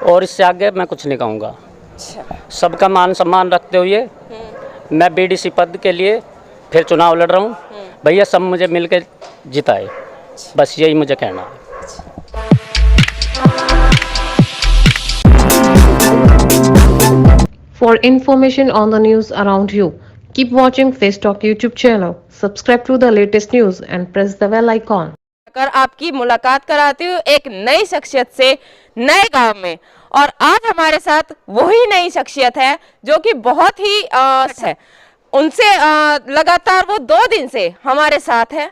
और इससे आगे मैं कुछ नहीं कहूँगा। अच्छा। सबका मान सम्मान रखते हुए मैं बीडीसी पद के लिए फिर चुनाव लड़ रहा हूँ। भैया सब मुझे मिल के जिताए, बस यही मुझे कहना है। For information on the news around you, keep watching Face Talk YouTube channel. Subscribe to the latest news and press the bell icon. कर आपकी मुलाकात कराती हूँ एक नई शख्सियत से नए गांव में। और आज हमारे साथ वही नई शख्सियत है जो कि बहुत ही है। उनसे लगातार वो 2 दिन से हमारे साथ है।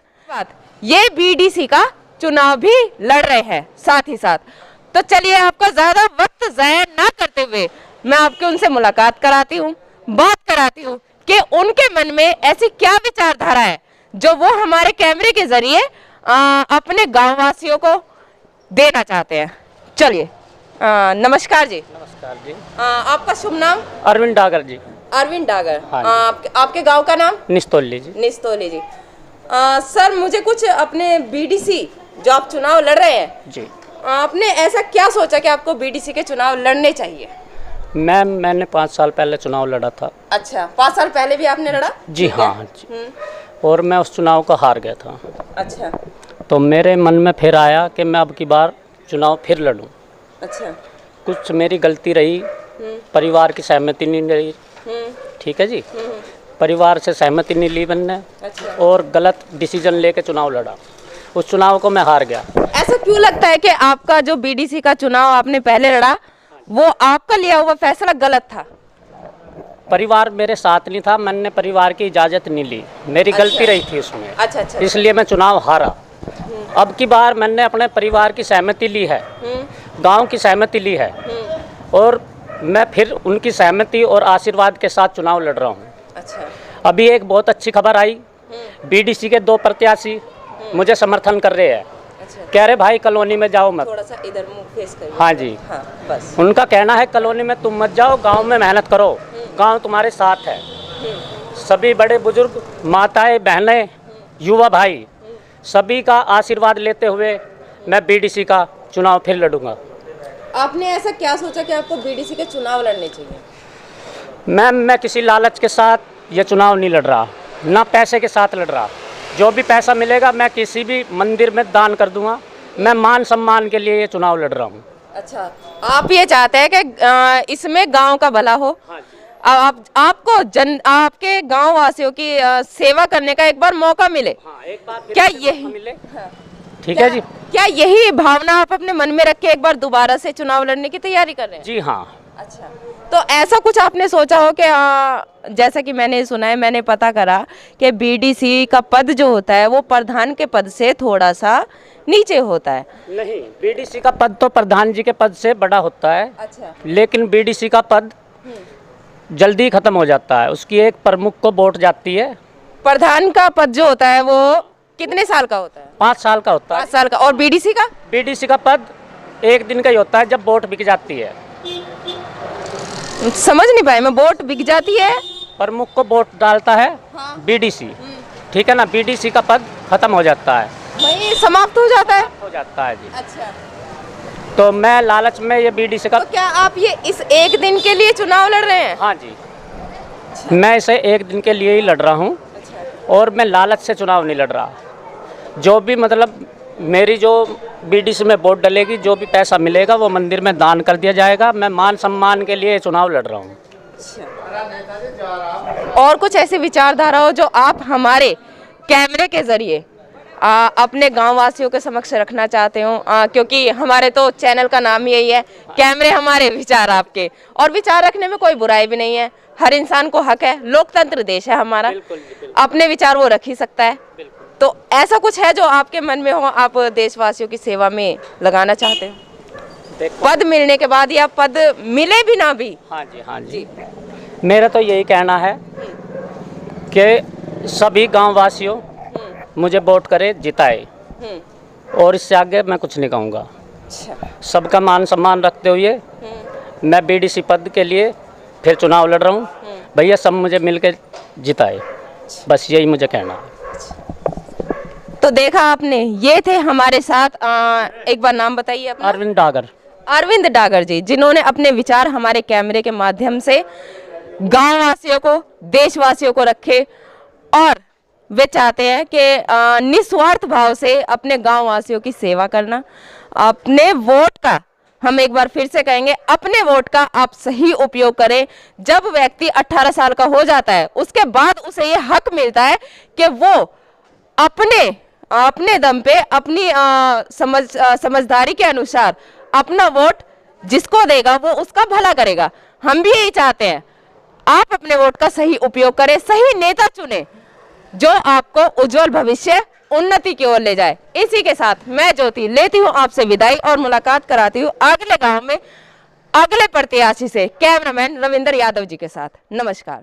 ये बीडीसी का चुनाव भी लड़ रहे हैं साथ ही साथ। तो चलिए आपका ज्यादा वक्त जाया ना करते हुए मैं आपके उनसे मुलाकात कराती हूँ, बात कराती हूँ कि उनके मन में ऐसी क्या विचारधारा है जो वो हमारे कैमरे के जरिए अपने गांव वासियों को देना चाहते हैं। चलिए नमस्कार जी। नमस्कार जी। आपका शुभ नाम? अरविंद डागर जी। अरविंद डागर। हाँ आपके गांव का नाम? निस्तोली जी। निस्तोली जी। सर मुझे कुछ अपने बीडीसी जो आप चुनाव लड़ रहे हैं जी, आपने ऐसा क्या सोचा कि आपको बीडीसी के चुनाव लड़ने चाहिए? मैंने 5 साल पहले चुनाव लड़ा था। अच्छा, 5 साल पहले भी आपने लड़ा? जी हाँ जी। और मैं उस चुनाव को हार गया था। अच्छा। तो मेरे मन में फिर आया कि मैं अब की बार चुनाव फिर लड़ूं। अच्छा। कुछ मेरी गलती रही, परिवार की सहमति नहीं रही, ठीक है जी। परिवार से सहमति नहीं ली मैंने। अच्छा। और गलत डिसीजन लेके चुनाव लड़ा, उस चुनाव को मैं हार गया। ऐसा क्यों लगता है कि आपका जो बीडीसी का चुनाव आपने पहले लड़ा वो आपका लिया हुआ फैसला गलत था? परिवार मेरे साथ नहीं था, मैंने परिवार की इजाज़त नहीं ली, मेरी गलती रही थी उसमें। अच्छा। इसलिए मैं चुनाव हारा। अब की बार मैंने अपने परिवार की सहमति ली है, गांव की सहमति ली है, और मैं फिर उनकी सहमति और आशीर्वाद के साथ चुनाव लड़ रहा हूँ। अच्छा। अभी एक बहुत अच्छी खबर आई, बीडीसी के 2 प्रत्याशी मुझे समर्थन कर रहे हैं। अच्छा। कह रहे भाई कॉलोनी में जाओ मत। थोड़ा सा इधर मुंह फेस करिए। हाँ जी। हाँ, बस। उनका कहना है कॉलोनी में तुम मत जाओ, गांव में मेहनत करो, गांव तुम्हारे साथ है। सभी बड़े बुजुर्ग, माताएं, बहनें, युवा भाई, सभी का आशीर्वाद लेते हुए मैं बीडीसी का चुनाव फिर लड़ूंगा। आपने ऐसा क्या सोचा कि आपको बीडीसी के चुनाव लड़ने चाहिए? मैं किसी लालच के साथ ये चुनाव नहीं लड़ रहा, ना पैसे के साथ लड़ रहा। जो भी पैसा मिलेगा मैं किसी भी मंदिर में दान कर दूंगा। मैं मान सम्मान के लिए ये चुनाव लड़ रहा हूँ। अच्छा, आप ये चाहते हैं कि इसमें गांव का भला हो। हाँ जी। आपको आपके गांव वासियों की सेवा करने का एक बार मौका मिले। हाँ, एक बार क्या यही मिले? ठीक है जी। क्या यही भावना आप अपने मन में रख के एक बार दोबारा से चुनाव लड़ने की तैयारी कर रहे हैं? जी हाँ। अच्छा, तो ऐसा कुछ आपने सोचा हो कि जैसा कि मैंने सुना है, मैंने पता करा कि बीडीसी का पद जो होता है वो प्रधान के पद से थोड़ा सा नीचे होता है? नहीं, बीडीसी का पद तो प्रधान जी के पद से बड़ा होता है। अच्छा। लेकिन बीडीसी का पद जल्दी खत्म हो जाता है, उसकी एक प्रमुख को वोट जाती है। प्रधान का पद जो होता है वो कितने साल का होता है? 5 साल का होता है। 5 साल का। और बीडीसी का? बीडीसी का पद 1 दिन का ही होता है, जब वोट बिक जाती है। समझ नहीं पाए मैं। वोट बिक जाती है? प्रमुख को वोट डालता है बीडीसी, ठीक है ना। बीडीसी का पद खत्म हो जाता है, वही समाप्त हो जाता है। हो जाता है जी। अच्छा। तो मैं लालच में ये बीडीसी का। तो क्या आप ये इस 1 दिन के लिए चुनाव लड़ रहे हैं? हाँ जी। मैं इसे 1 दिन के लिए ही लड़ रहा हूँ। और मैं लालच से चुनाव नहीं लड़ रहा। जो भी मतलब मेरी जो बीडीसी में वोट डलेगी, जो भी पैसा मिलेगा वो मंदिर में दान कर दिया जाएगा। मैं मान सम्मान के लिए चुनाव लड़ रहा हूँ। और कुछ ऐसी विचारधारा हो जो आप हमारे कैमरे के जरिए अपने गांव वासियों के समक्ष रखना चाहते हो? क्योंकि हमारे तो चैनल का नाम ही यही है, कैमरे हमारे विचार आपके। और विचार रखने में कोई बुराई भी नहीं है, हर इंसान को हक है, लोकतंत्र देश है हमारा। अपने विचार वो रख ही सकता है। तो ऐसा कुछ है जो आपके मन में हो, आप देशवासियों की सेवा में लगाना चाहते हो? पद मिलने के बाद या पद मिले भी ना भी? हाँ जी, हाँ जी। मेरा तो यही कहना है कि सभी गांव वासियों मुझे वोट करे, जिताए, और इससे आगे मैं कुछ नहीं कहूँगा। सबका मान सम्मान रखते हुए मैं बीडीसी पद के लिए फिर चुनाव लड़ रहा हूँ। भैया सब मुझे मिल के जिताए, बस यही मुझे कहना है। तो देखा आपने, ये थे हमारे साथ। एक बार नाम बताइए अपना। अरविंद डागर। अरविंद डागर जी, जिन्होंने अपने विचार हमारे कैमरे के माध्यम से गांव वासियों को, देशवासियों को रखे और वे चाहते हैं कि निस्वार्थ भाव से अपने गांव वासियों की सेवा करना। अपने वोट का, हम एक बार फिर से कहेंगे, अपने वोट का आप सही उपयोग करें। जब व्यक्ति 18 साल का हो जाता है उसके बाद उसे ये हक मिलता है कि वो अपने दम पे, अपनी समझदारी के अनुसार अपना वोट जिसको देगा वो उसका भला करेगा। हम भी यही चाहते हैं, आप अपने वोट का सही उपयोग करें, सही नेता चुने जो आपको उज्जवल भविष्य, उन्नति की ओर ले जाए। इसी के साथ मैं ज्योति लेती हूँ आपसे विदाई और मुलाकात कराती हूँ अगले गांव में अगले प्रत्याशी से, कैमरामैन रविंद्र यादव जी के साथ। नमस्कार।